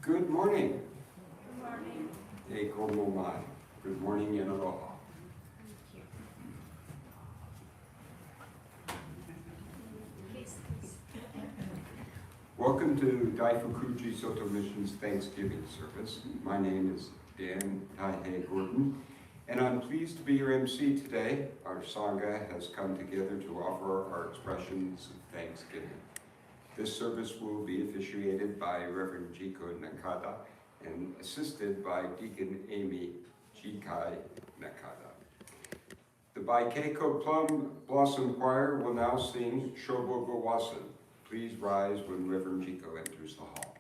Good morning. Good morning. Hey, como mai. Good morning and aloha. Welcome to Daifukuji Soto Mission's Thanksgiving service. My name is Dan Taihei Gordon, and I'm pleased to be your MC today. Our Sangha has come together to offer our expressions of thanksgiving. This service will be officiated by Reverend Jiko Nakata and assisted by Deacon Amy Jikai Nakata. The Baikeiko Plum Blossom Choir will now sing Shobo Gowasan. Please rise when Reverend Jiko enters the hall.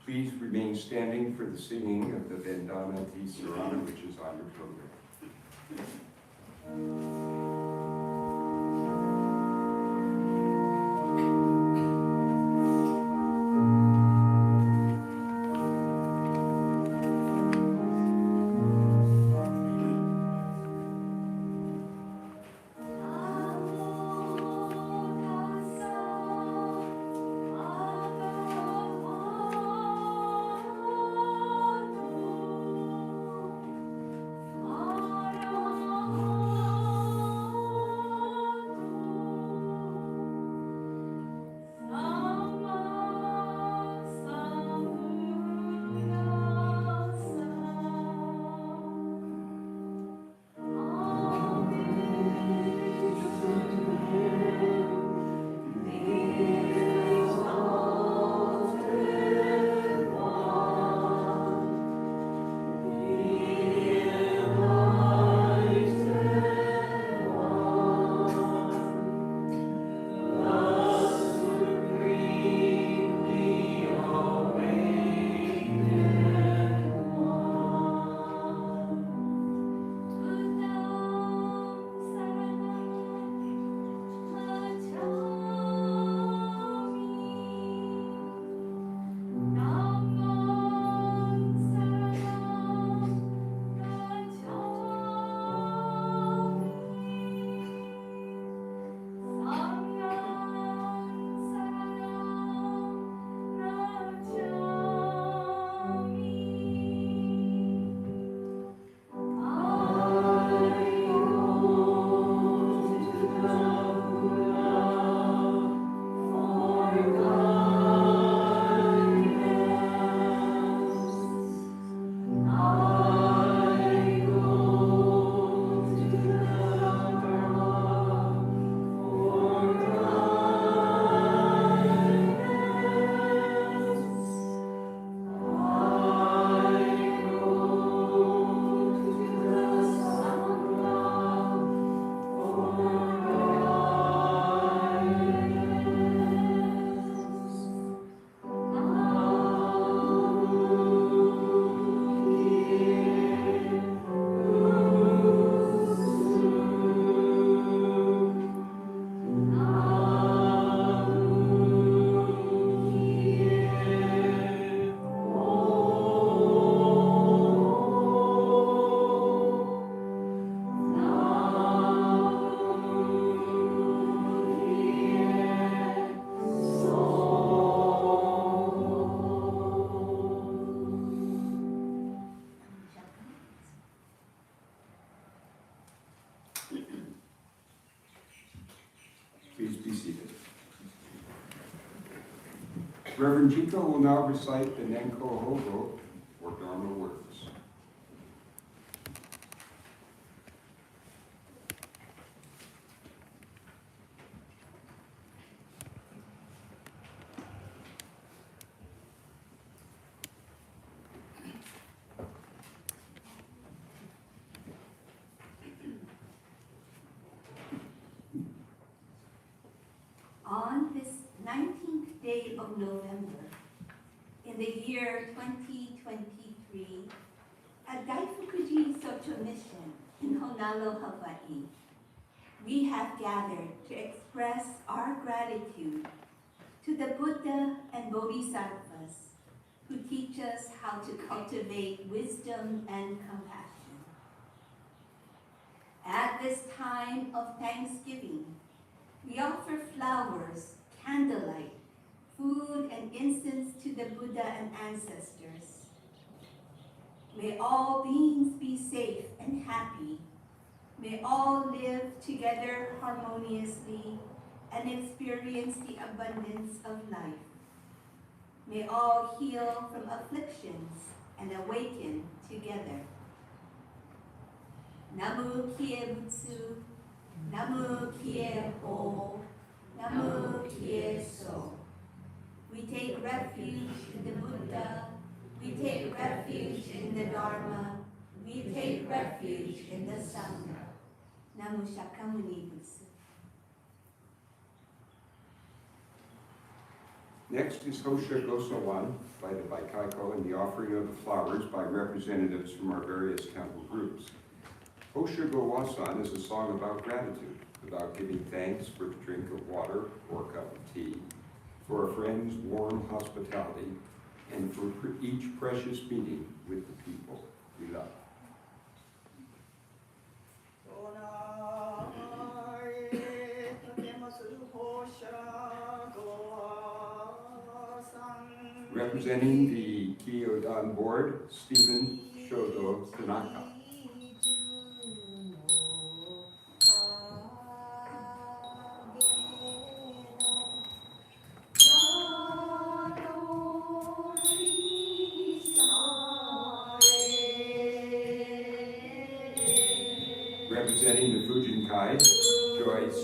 Please remain standing for the singing of the Vandana Di Sarana, which is on your program. Please be seated. Reverend Jikai will now recite the Nenko Hogo, or Dharma words. On this 19th day of November, in the year 2023, at Daifukuji Soto Mission in Honolulu, Hawaii, we have gathered to express our gratitude to the Buddha and Bodhisattvas who teach us how to cultivate wisdom and compassion. At this time of Thanksgiving, we offer flowers, candlelight, food, and incense to the Buddha and ancestors. May all beings be safe and happy. May all live together harmoniously and experience the abundance of life. May all heal from afflictions and awaken together. Namu Kie Butsu, Namu Kie Ho, Namu Kie So. We take refuge in the Buddha, we take refuge in the Dharma, we take refuge in the Sangha. Namu Shakyamuni Butsu. Next is Hosha Gosawan by the Baikaiko and the offering of the flowers by representatives from our various temple groups. Hosha Gowasan is a song about gratitude, about giving thanks for the drink of water or cup of tea, for a friend's warm hospitality, and for each precious meeting with the people we love. Representing the Kyodan Board, Stephen Shodo Tanaka. Representing the Fujinkai, Joyce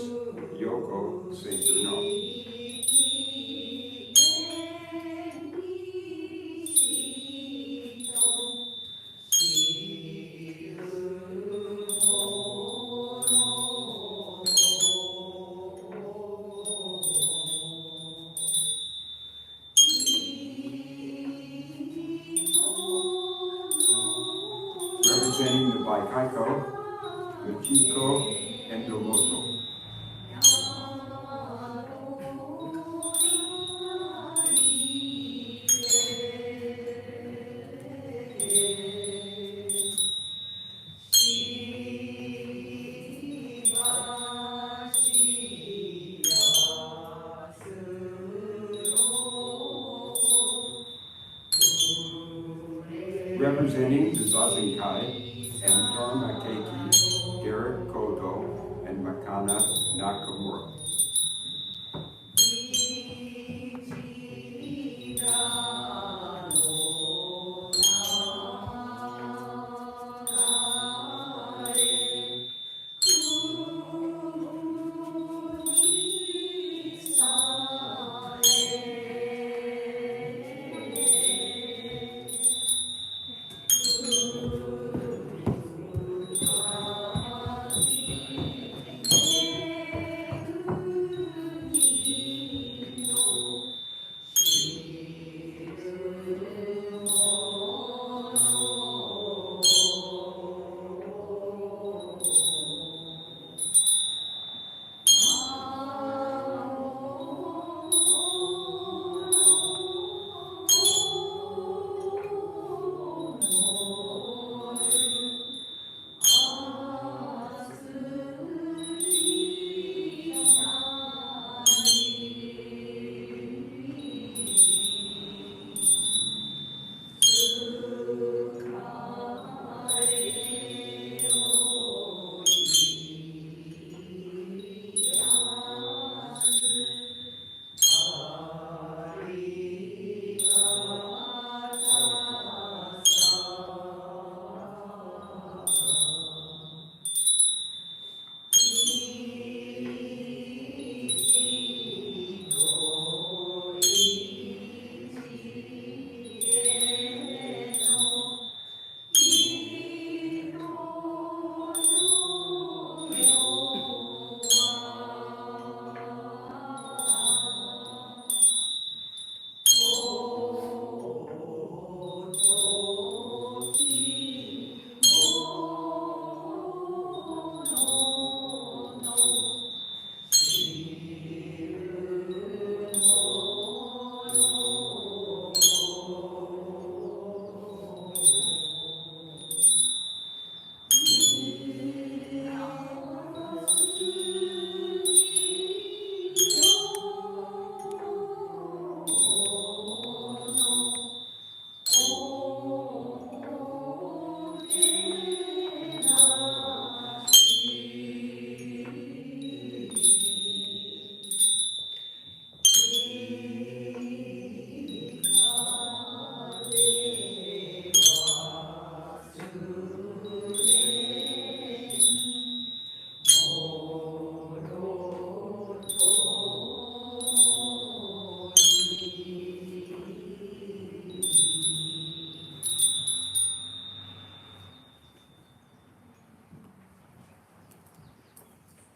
Yoko Saint-Bernard. Representing the Baikaiko, Michiko Endomoto. Representing the Zazenkai and Dharma Keiki, Derek Kodo and Makana Nakamura.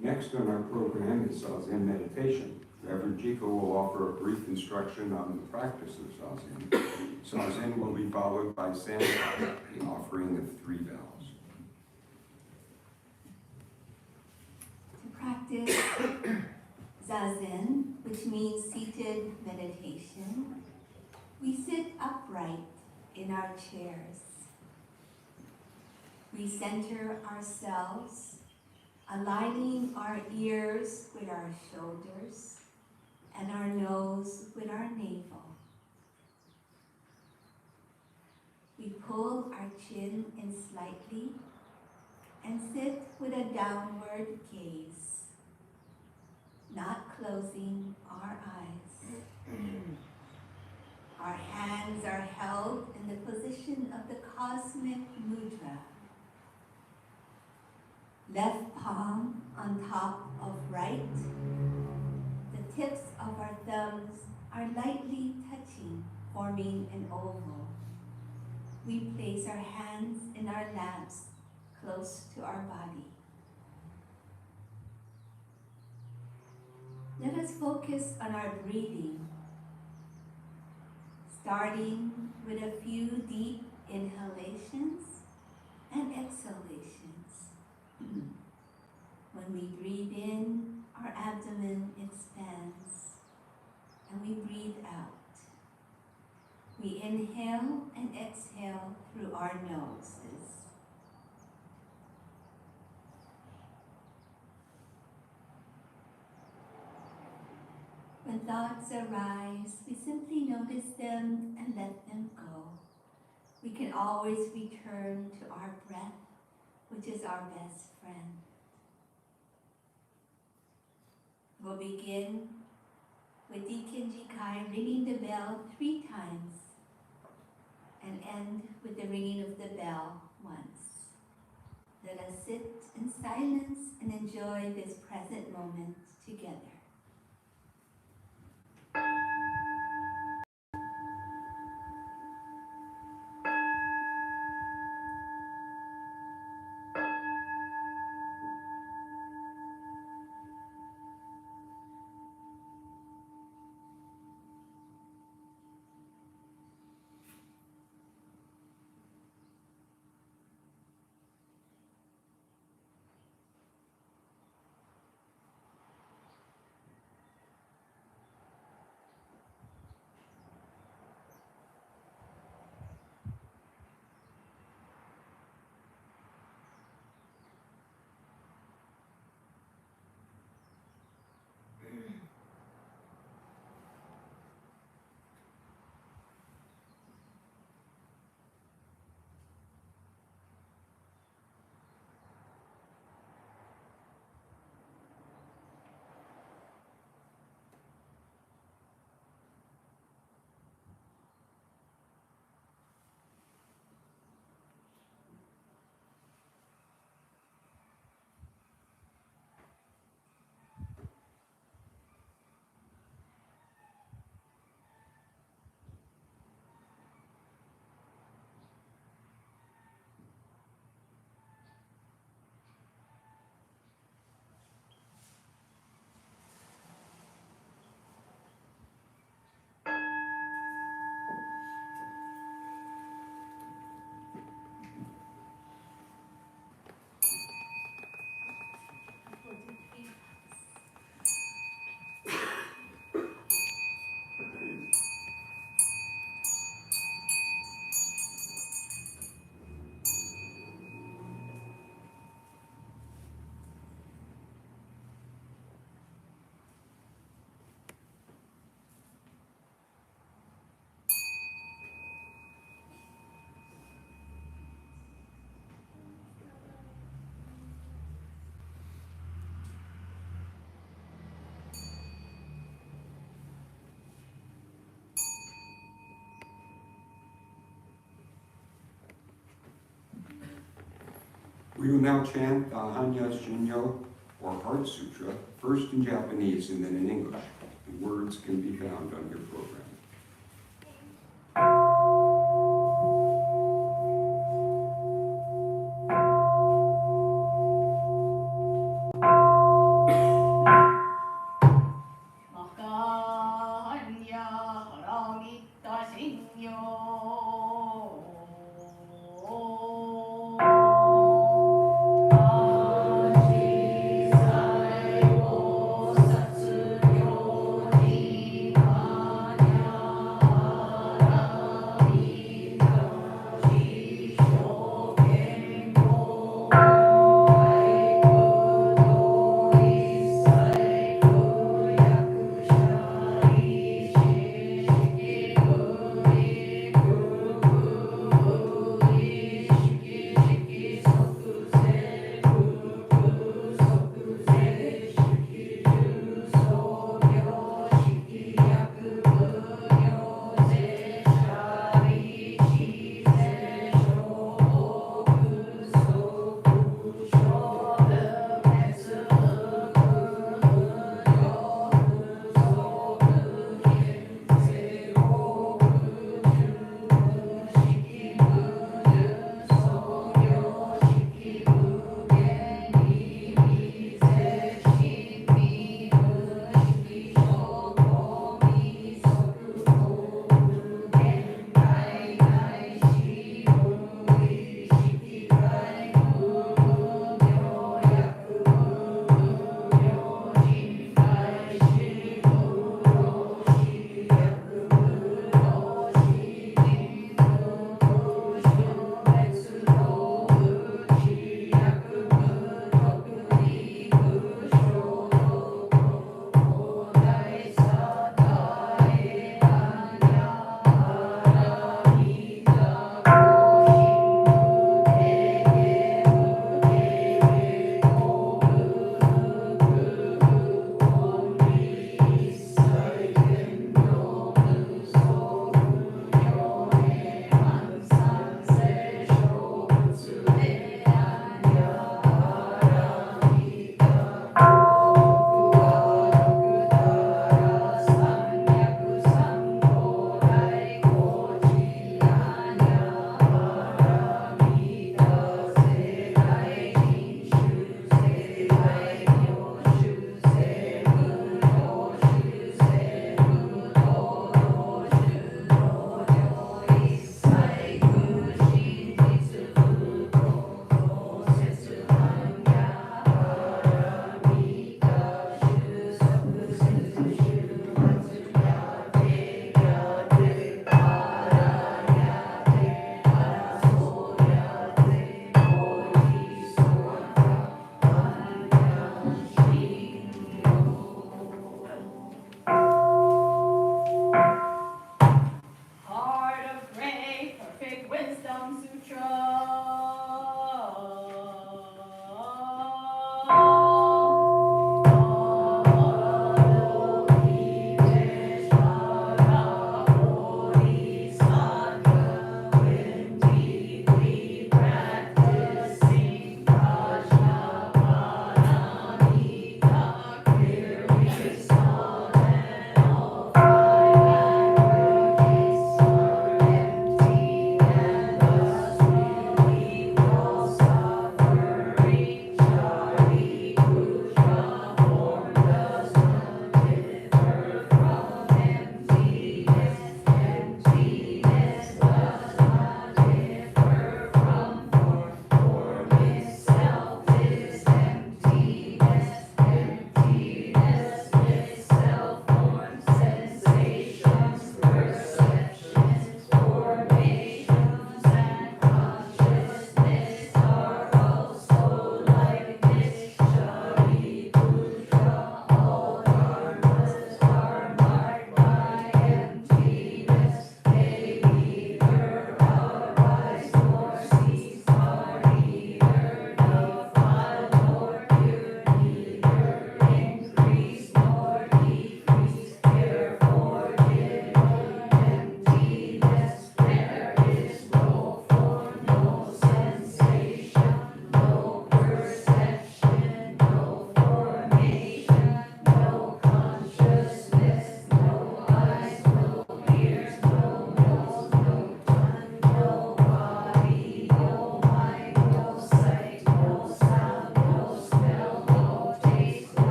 Next on our program is Zen meditation. Reverend Jikai will offer a brief instruction on the practice of Zazen. Zazen will be followed by Santai, the offering of 3 bells. To practice Zazen, which means seated meditation, we sit upright in our chairs. We center ourselves, aligning our ears with our shoulders and our nose with our navel. We pull our chin in slightly and sit with a downward gaze, not closing our eyes. Our hands are held in the position of the cosmic mudra. Left palm on top of right. The tips of our thumbs are lightly touching, forming an oval. We place our hands in our laps, close to our body. Let us focus on our breathing, starting with a few deep inhalations and exhalations. When we breathe in, our abdomen expands, and we breathe out. We inhale and exhale through our noses. When thoughts arise, we simply notice them and let them go. We can always return to our breath, which is our best friend. We'll begin with Deacon Jikai ringing the bell 3 times and end with the ringing of the bell once. Let us sit in silence and enjoy this present moment together. We will now chant the Hanya Shinyo, or Heart Sutra, first in Japanese and then in English. The words can be found on your program.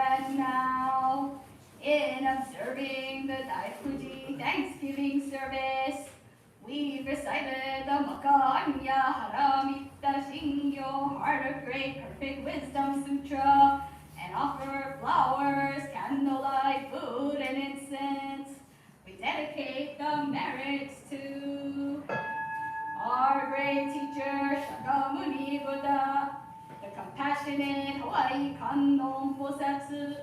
and now. In observing the Daifuji Thanksgiving service, we recited the Makanya Haramita Shingyo Heart of Great Perfect Wisdom Sutra and offered flowers, candlelight, food, and incense. We dedicate the merits to our great teacher Shakyamuni Buddha, the compassionate Hawaii Kannon Bosatsu,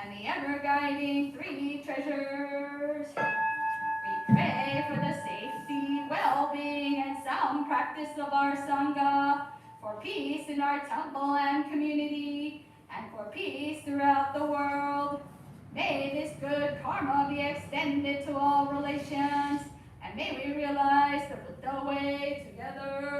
and the ever-guiding three treasures. We pray for the safety, well-being, and sound practice of our Sangha, for peace in our temple and community, and for peace throughout the world. May this good karma be extended to all relations, and may we realize the Buddha way together.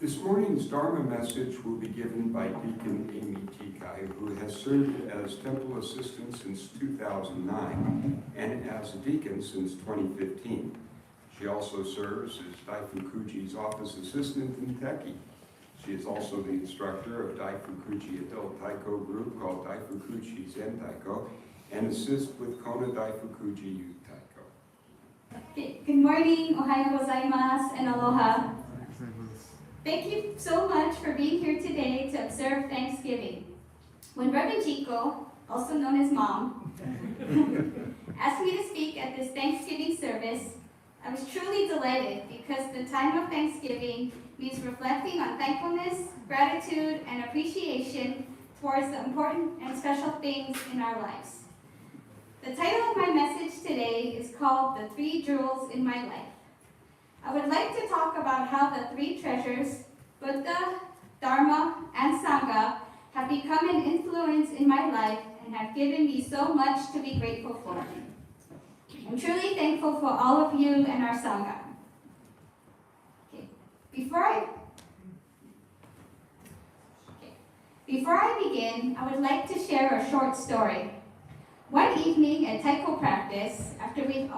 This morning's Dharma message will be given by Deacon Amy Jikai, who has served as temple assistant since 2009 and as a deacon since 2015. She also serves as Daifukuji's office assistant in Teki. She is also the instructor of Daifukuji adult taiko group called Daifukuji Zen Taiko and assists with Kona Daifukuji youth taiko. Okay. Good morning, ohayo gozaimasu, and aloha. Thank you so much for being here today to observe Thanksgiving. When Reverend Chico, also known as Mom, asked me to speak at this Thanksgiving service, I was truly delighted because the time of Thanksgiving means reflecting on thankfulness, gratitude, and appreciation towards the important and special things in our lives. The title of my message today is called The Three Jewels in My Life. I would like to talk about how the three treasures, Buddha, Dharma, and Sangha, have become an influence in my life and have given me so much to be grateful for. I'm truly thankful for all of you and our Sangha. Okay. Before I begin, I would like to share a short story. One evening at taiko practice, after we've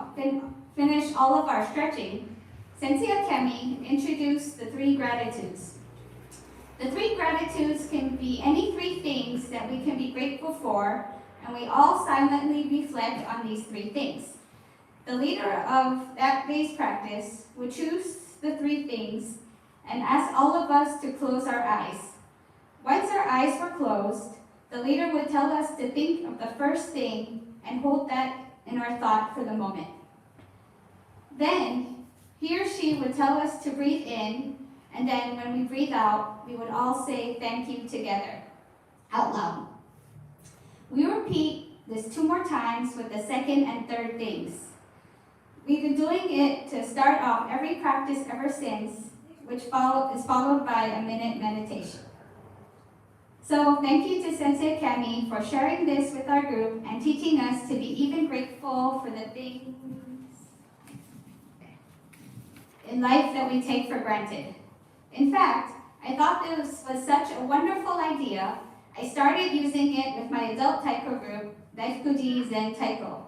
finished all of our stretching, Sensei Akemi introduced the three gratitudes. The three gratitudes can be any three things that we can be grateful for, and we all silently reflect on these three things. The leader of that day's practice would choose the three things and ask all of us to close our eyes. Once our eyes were closed, the leader would tell us to think of the first thing and hold that in our thought for the moment. Then, he or she would tell us to breathe in, and then when we breathe out, we would all say thank you together, out loud. We repeat this 2 more times with the second and third things. We've been doing it to start off every practice ever since, which is followed by a minute meditation. So thank you to Sensei Akemi for sharing this with our group and teaching us to be even grateful for the things in life that we take for granted. In fact, I thought this was such a wonderful idea, I started using it with my adult taiko group, Daifukuji Zen Taiko.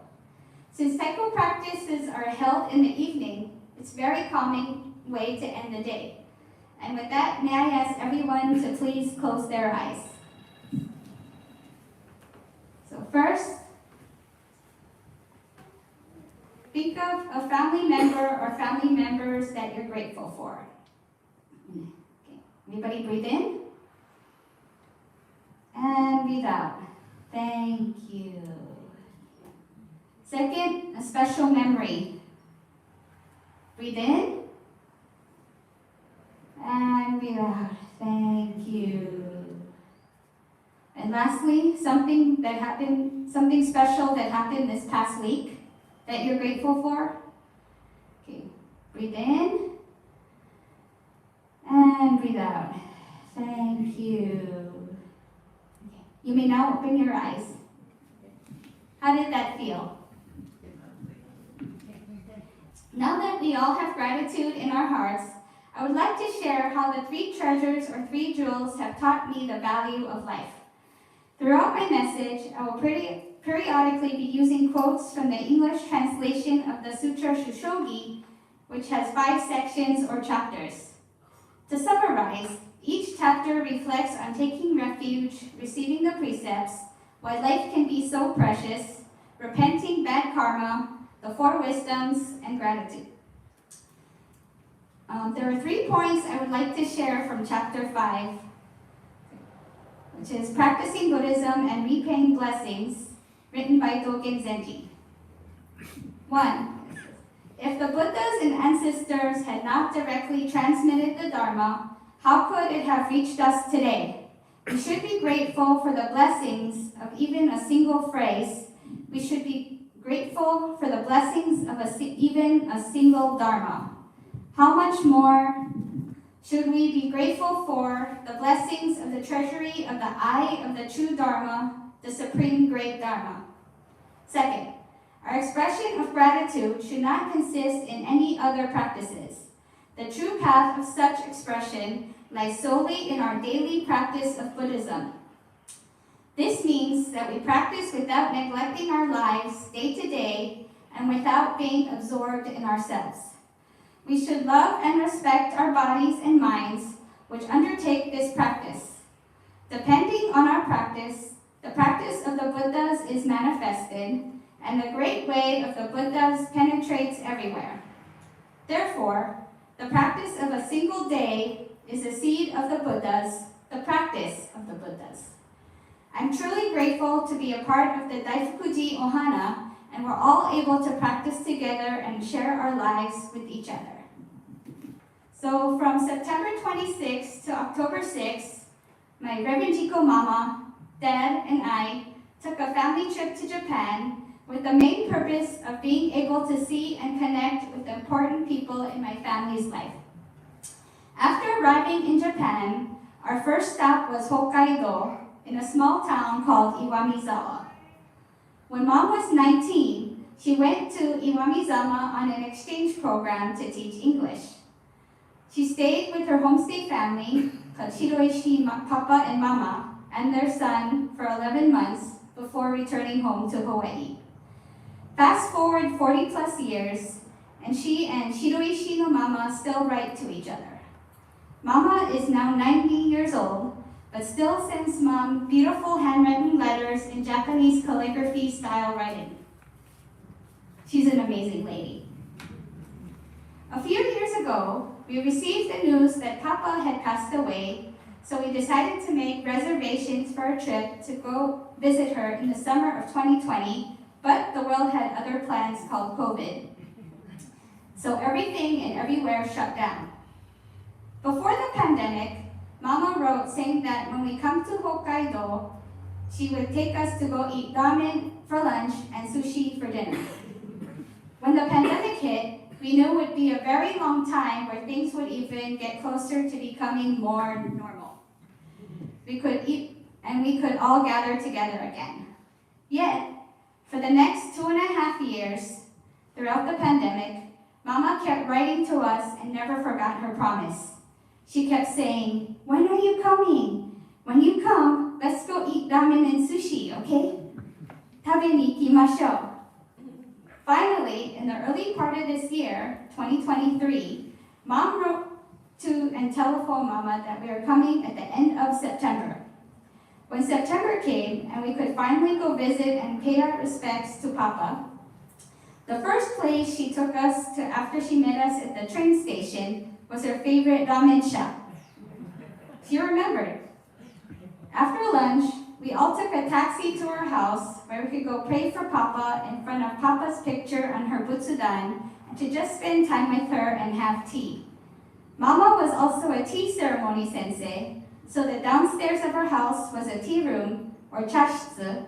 Since taiko practices are held in the evening, it's a very calming way to end the day. And with that, may I ask everyone to please close their eyes. So first, think of a family member or family members that you're grateful for. Okay. Everybody breathe in. And breathe out. Thank you. Second, a special memory. Breathe in. And breathe out. Thank you. And lastly, something special that happened this past week that you're grateful for. Okay, breathe in. And breathe out. Thank you. Okay. You may now open your eyes. How did that feel? Now that we all have gratitude in our hearts, I would like to share how the 3 treasures or 3 jewels have taught me the value of life. Throughout my message, I will periodically be using quotes from the English translation of the Sutra Shushogi, which has 5 sections or chapters. To summarize, each chapter reflects on taking refuge, receiving the precepts, why life can be so precious, repenting bad karma, the 4 wisdoms, and gratitude. There are 3 points I would like to share from chapter 5, which is Practicing Buddhism and Repaying Blessings, written by Dogen Zenji. 1. If the Buddhas and ancestors had not directly transmitted the Dharma, how could it have reached us today? We should be grateful for the blessings of even a single phrase. We should be grateful for the blessings of even a single Dharma. How much more should we be grateful for the blessings of the treasury of the eye of the true Dharma, the supreme great Dharma? Second, our expression of gratitude should not consist in any other practices. The true path of such expression lies solely in our daily practice of Buddhism. This means that we practice without neglecting our lives day to day and without being absorbed in ourselves. We should love and respect our bodies and minds which undertake this practice. Depending on our practice, the practice of the Buddhas is manifested, and the great way of the Buddhas penetrates everywhere. Therefore, the practice of a single day is the seed of the Buddhas, the practice of the Buddhas. I'm truly grateful to be a part of the Daifukuji Ohana, and we're all able to practice together and share our lives with each other. So from September 26th to October 6th, my Reverend Jiko Mama, Dad, and I took a family trip to Japan with the main purpose of being able to see and connect with important people in my family's life. After arriving in Japan, our first stop was Hokkaido in a small town called Iwamizawa. When Mom was 19, she went to Iwamizawa on an exchange program to teach English. She stayed with her homestay family, called Shiroishi Papa and Mama, and their son for 11 months before returning home to Hawaii. Fast forward 40 plus years, and she and Shiroishi no Mama still write to each other. Mama is now 90 years old, but still sends Mom beautiful handwritten letters in Japanese calligraphy style writing. She's an amazing lady. A few years ago, we received the news that Papa had passed away, so we decided to make reservations for a trip to go visit her in the summer of 2020, but the world had other plans called COVID. So everything and everywhere shut down. Before the pandemic, Mama wrote saying that when we come to Hokkaido, she would take us to go eat ramen for lunch and sushi for dinner. When the pandemic hit, we knew it would be a very long time where things would even get closer to becoming more normal. We could eat and we could all gather together again. Yet, for the next 2.5 years, throughout the pandemic, Mama kept writing to us and never forgot her promise. She kept saying, "When are you coming? When you come, let's go eat ramen and sushi, okay? 食べに行きましょう." Finally, in the early part of this year, 2023, Mom wrote to and telephoned Mama that we were coming at the end of September. When September came and we could finally go visit and pay our respects to Papa, the first place she took us to after she met us at the train station was her favorite ramen shop. She remembered. After lunch, we all took a taxi to her house where we could go pray for Papa in front of Papa's picture on her butsudan and to just spend time with her and have tea. Mama was also a tea ceremony sensei, so the downstairs of her house was a tea room, or chashitsu,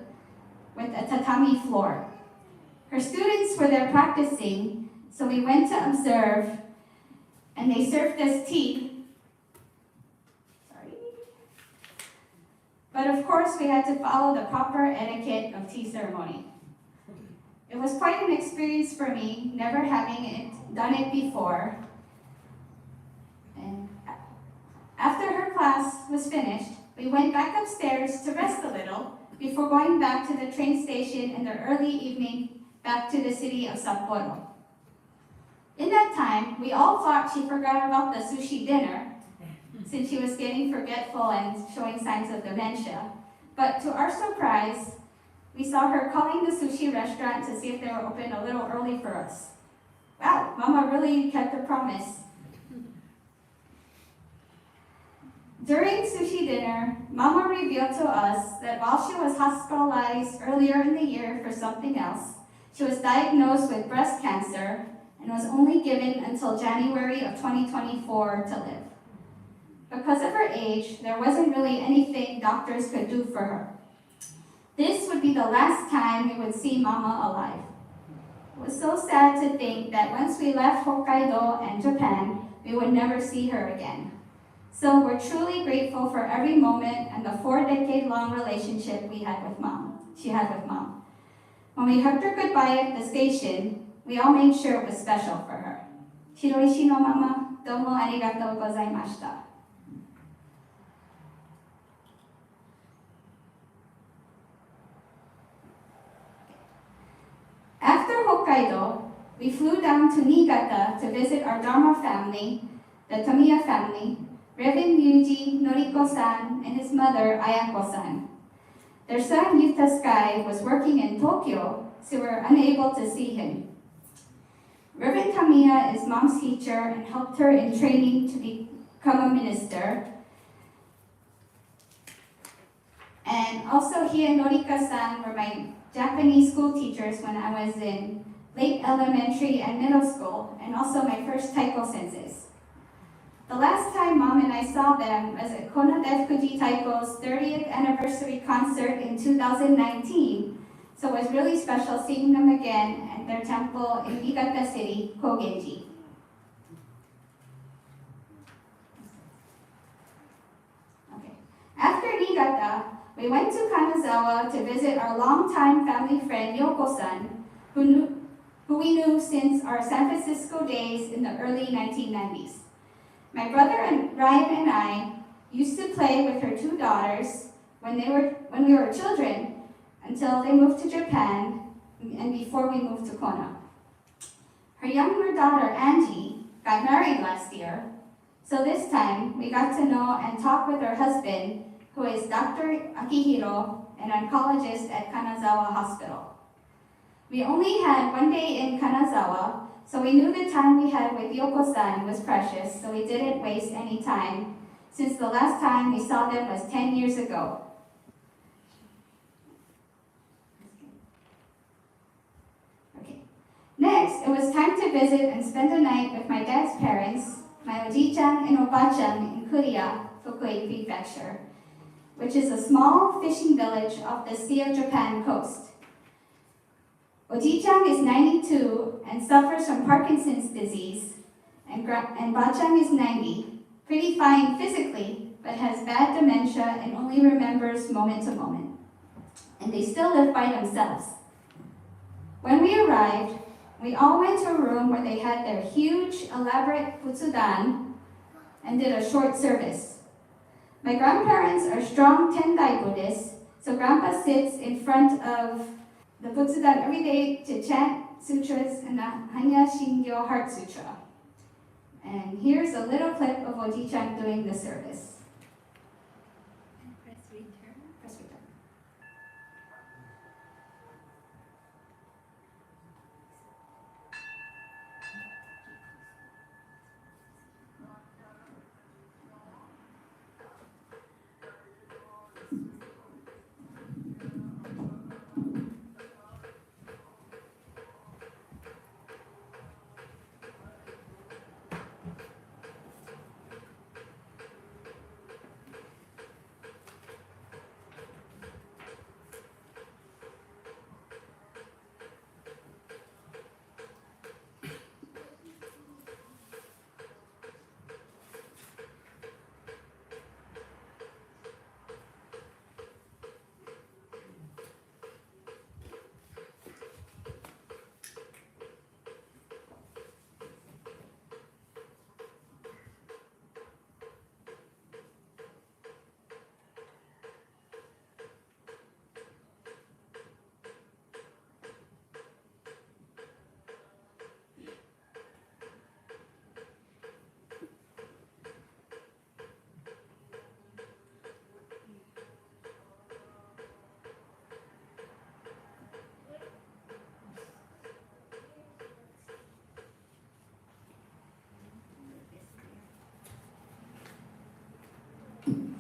with a tatami floor. Her students were there practicing, so we went to observe, and they served us tea. But of course, we had to follow the proper etiquette of tea ceremony. It was quite an experience for me, never having done it before. And after her class was finished, we went back upstairs to rest a little before going back to the train station in the early evening back to the city of Sapporo. In that time, we all thought she forgot about the sushi dinner, since she was getting forgetful and showing signs of dementia. But to our surprise, we saw her calling the sushi restaurant to see if they were open a little early for us. Wow, Mama really kept her promise. During sushi dinner, Mama revealed to us that while she was hospitalized earlier in the year for something else, she was diagnosed with breast cancer and was only given until January of 2024 to live. Because of her age, there wasn't really anything doctors could do for her. This would be the last time we would see Mama alive. It was so sad to think that once we left Hokkaido and Japan, we would never see her again. So we're truly grateful for every moment and the 4-decade-long relationship she had with Mom. When we hugged her goodbye at the station, we all made sure it was special for her. Shiroishi no Mama, domo arigatou gozaimashita. After Hokkaido, we flew down to Niigata to visit our Dharma family, the Tamiya family, Reverend Yuji Noriko-san and his mother Ayako-san. Their son Yuta Sky was working in Tokyo, so we were unable to see him. Reverend Tamiya is Mom's teacher and helped her in training to become a minister. And also he and Norika-san were my Japanese school teachers when I was in late elementary and middle school, and also my first taiko senseis. The last time Mom and I saw them was at Kona Defuji Taiko's 30th anniversary concert in 2019, so it was really special seeing them again at their temple in Niigata City, Kogenji. Okay. After Niigata, we went to Kanazawa to visit our longtime family friend Yoko-san, who we knew since our San Francisco days in the early 1990s. My brother Ryan and I used to play with her 2 daughters when we were children until they moved to Japan and before we moved to Kona. Her younger daughter Angie got married last year, so this time we got to know and talk with her husband, who is Dr. Akihiro, an oncologist at Kanazawa Hospital. We only had 1 day in Kanazawa, so we knew the time we had with Yoko-san was precious, so we didn't waste any time, since the last time we saw them was 10 years ago. Okay. Next, it was time to visit and spend the night with my dad's parents, my Oji-chan and Oba-chan in Kuriya, Fukui Prefecture, which is a small fishing village off the Sea of Japan coast. Oji-chan is 92 and suffers from Parkinson's disease, and Ba-chan is 90, pretty fine physically, but has bad dementia and only remembers moment to moment. And they still live by themselves. When we arrived, we all went to a room where they had their huge, elaborate butsudan and did a short service. My grandparents are strong Tendai Buddhists, so Grandpa sits in front of the butsudan every day to chant sutras and the Hanya Shingyo Heart Sutra. And here's a little clip of Oji-chan doing the service. Press return. Press return.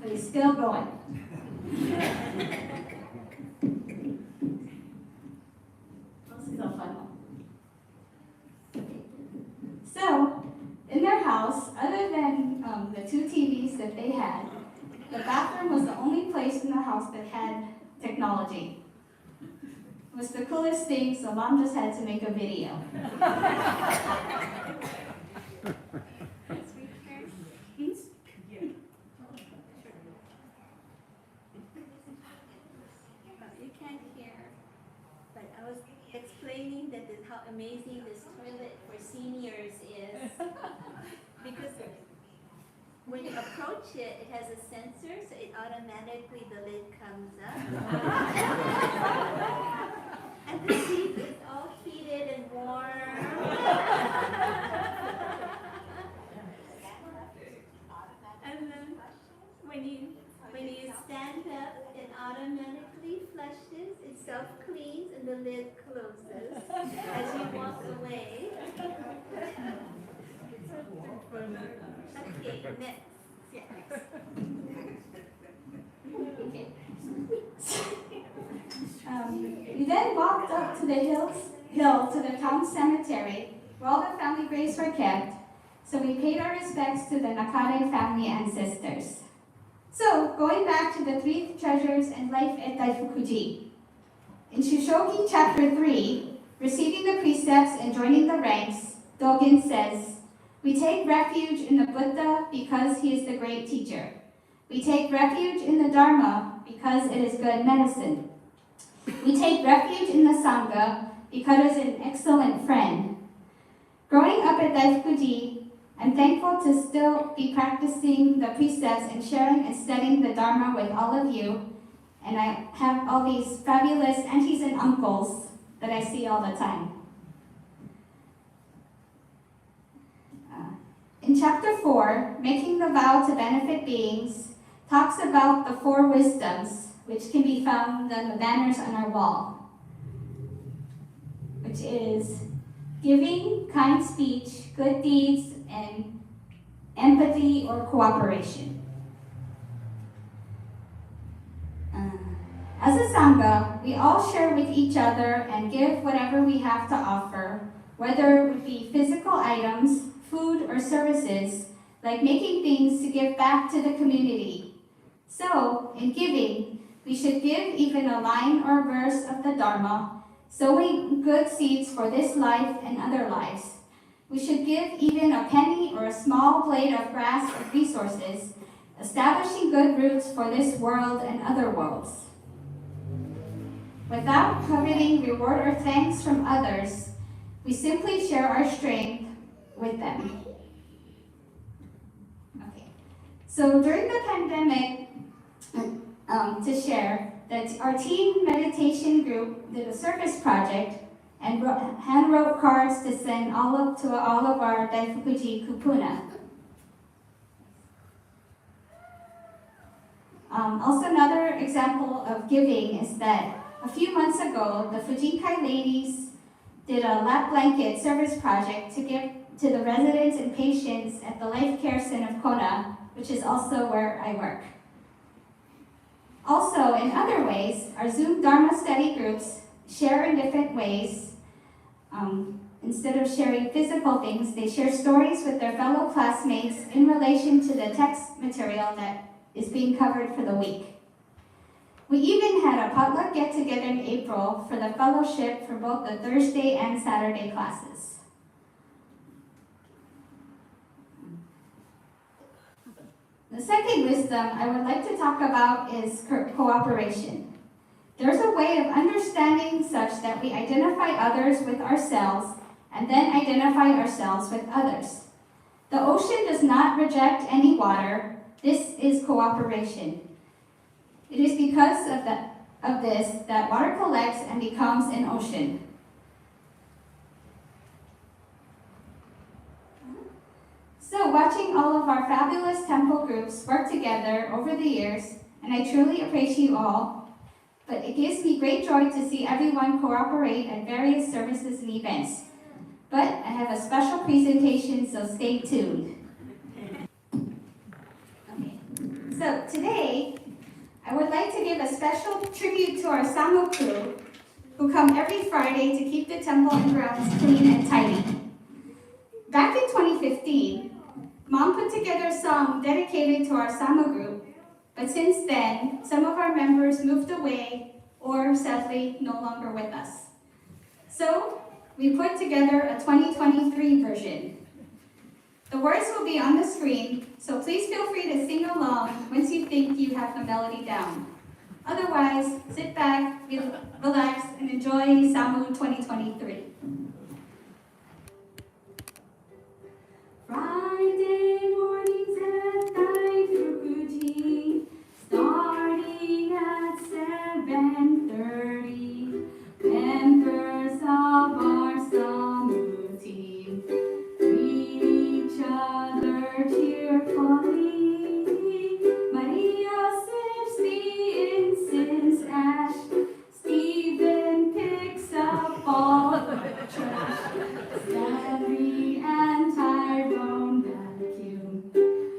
So he's still going. This is a fun one. Okay. So, in their house, other than the 2 TVs that they had, the bathroom was the only place in the house that had technology. It was the coolest thing, so Mom just had to make a video. Press return. You can't hear, but I was explaining that how amazing this toilet for seniors is. Because when you approach it, it has a sensor, so it automatically, the lid comes up. And the seat is all heated and warm. And then when you stand up, it automatically flushes, it self-cleans, and the lid closes as you walk away. Okay, next. Yeah, next. Okay. We then walked up to the hill to the town cemetery where all the family graves were kept. So we paid our respects to the Nakade family ancestors. So, going back to the 3 treasures and life at Daifukuji. In Shushogi chapter 3, receiving the precepts and joining the ranks, Dogen says, "We take refuge in the Buddha because he is the great teacher. We take refuge in the Dharma because it is good medicine. We take refuge in the Sangha because it is an excellent friend." Growing up at Daifukuji, I'm thankful to still be practicing the precepts and sharing and studying the Dharma with all of you. And I have all these fabulous aunties and uncles that I see all the time. In chapter 4, Making the Vow to Benefit Beings, talks about the 4 wisdoms, which can be found on the banners on our wall, which is giving, kind speech, good deeds, and empathy or cooperation. As a Sangha, we all share with each other and give whatever we have to offer, whether it would be physical items, food, or services, like making things to give back to the community. So, in giving, we should give even a line or verse of the Dharma, sowing good seeds for this life and other lives. We should give even a penny or a small blade of grass of resources, establishing good roots for this world and other worlds. Without coveting reward or thanks from others, we simply share our strength with them. Okay. So during the pandemic, to share that our teen meditation group did a service project and hand-wrote cards to send to all of our Daifukuji kupuna. Also, another example of giving is that a few months ago, the Fujinkai ladies did a lap blanket service project to give to the residents and patients at the Life Care Center of Kona, which is also where I work. Also, in other ways, our Zoom Dharma study groups share in different ways. Instead of sharing physical things, they share stories with their fellow classmates in relation to the text material that is being covered for the week. We even had a potluck get-together in April for the fellowship for both the Thursday and Saturday classes. The second wisdom I would like to talk about is cooperation. There's a way of understanding such that we identify others with ourselves and then identify ourselves with others. The ocean does not reject any water. This is cooperation. It is because of this that water collects and becomes an ocean. So, watching all of our fabulous temple groups work together over the years, and I truly appreciate you all, but it gives me great joy to see everyone cooperate at various services and events. But I have a special presentation, so stay tuned. Okay. So today, I would like to give a special tribute to our Samo crew, who come every Friday to keep the temple and grounds clean and tidy. Back in 2015, Mom put together a song dedicated to our Samo group, but since then, some of our members moved away or sadly no longer with us. So we put together a 2023 version. The words will be on the screen, so please feel free to sing along once you think you have the melody down. Otherwise, sit back, relax, and enjoy Samu 2023. Friday mornings at Daifukuji, starting at 7:30. Members of our Samu team greet each other cheerfully. Maria sips the incense ash. Stephen picks up all the trash. Sally and Tyrone vacuum.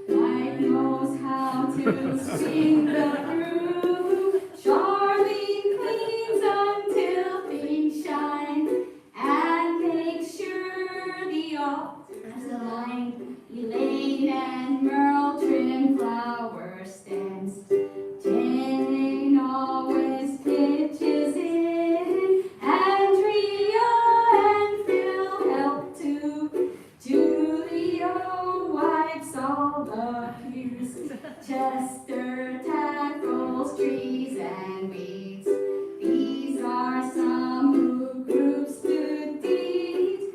Mike knows how to sweep the room. Charlene cleans until things shine and makes sure the altars align. Elaine and Merle trim flower stands. Jane always pitches in. Andrea and Phil help too. Julio wipes all the pews. Chester tackles trees and weeds. These are some who groups to deeds.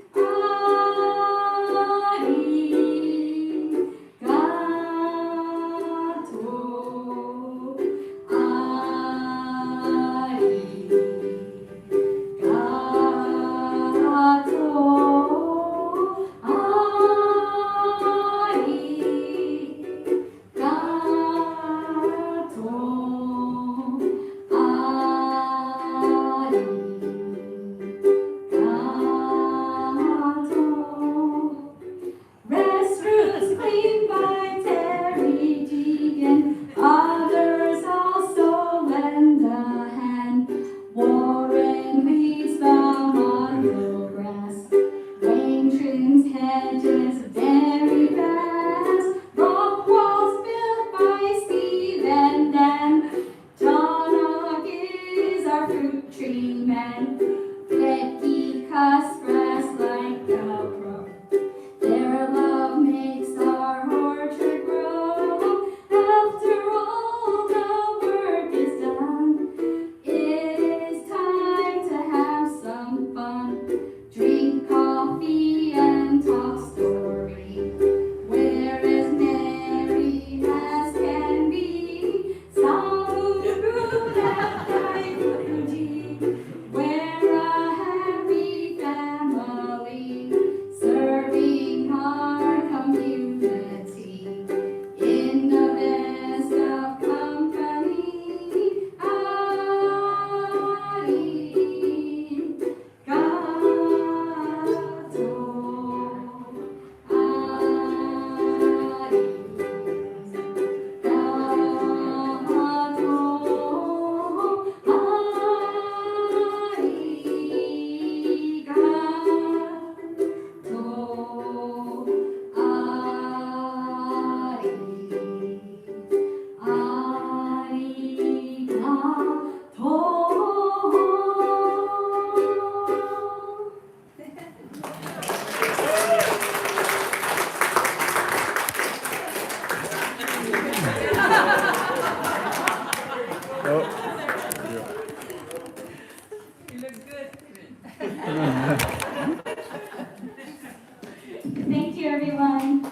everyone.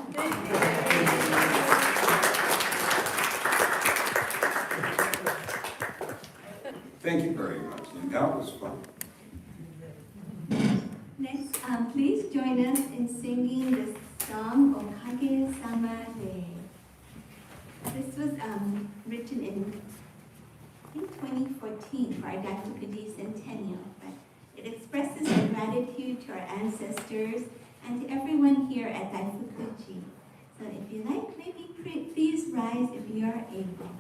Thank you very much. That was fun. Next, please join us in singing the song Okage Sama Re. This was written in, I think, 2014 for our Daifukuji centennial, but it expresses our gratitude to our ancestors and to everyone here at Daifukuji. So if you like, maybe please rise if you are able.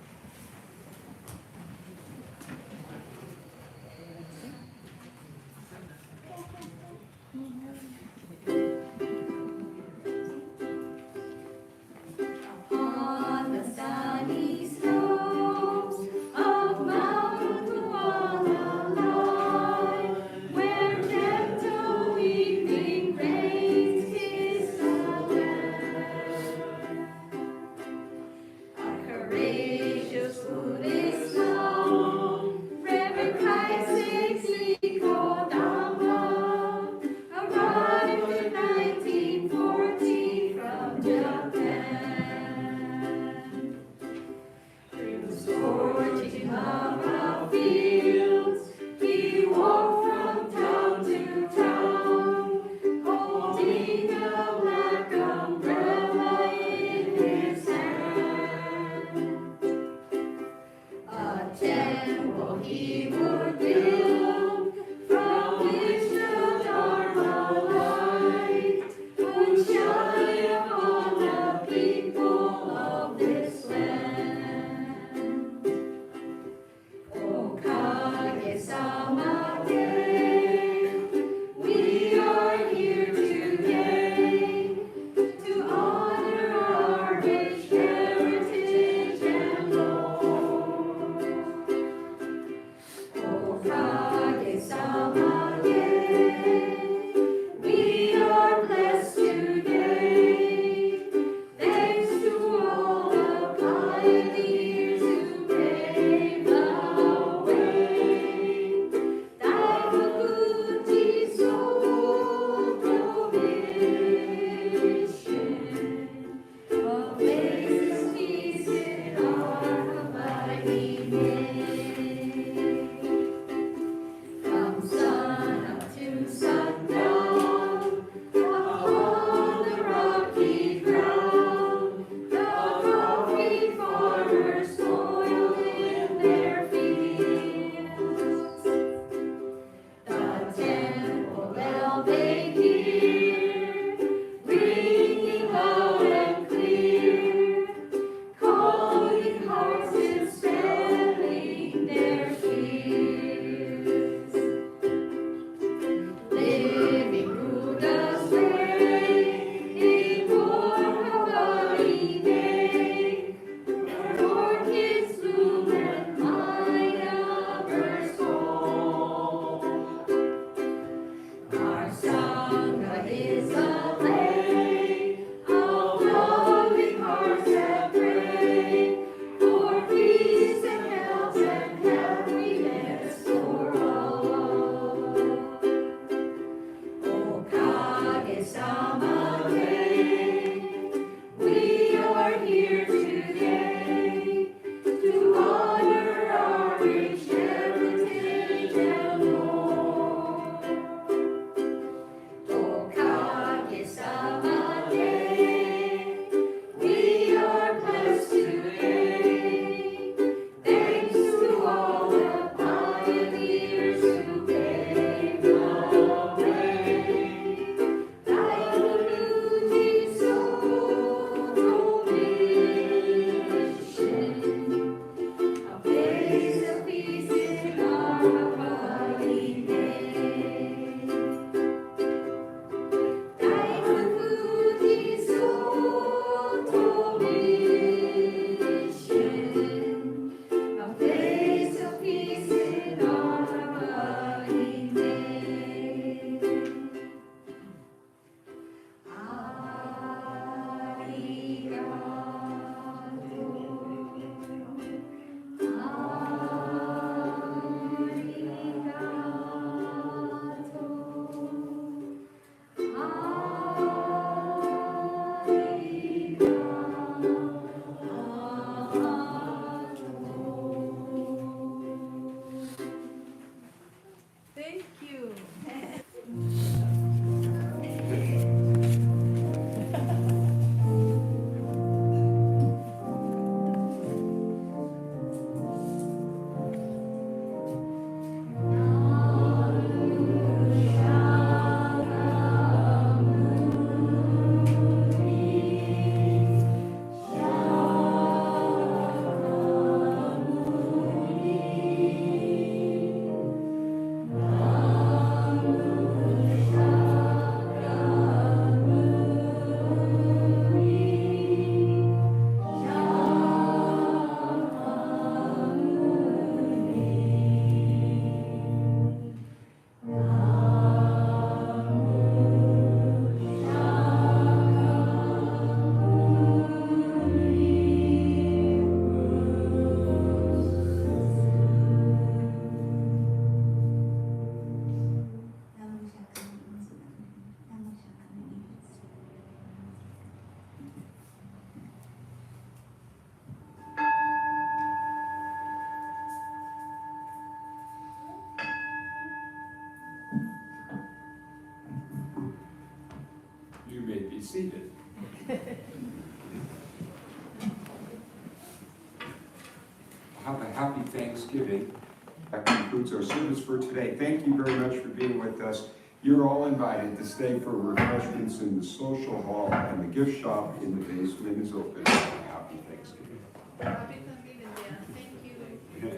On the sunny slopes of Mount Hualalai, where gentle weeping rains kiss the land, our courageous have a happy Thanksgiving. That concludes our service for today. Thank you very much for being with us. You're all invited to stay for refreshments in the social hall, and the gift shop in the basement is open. Happy Thanksgiving. Happy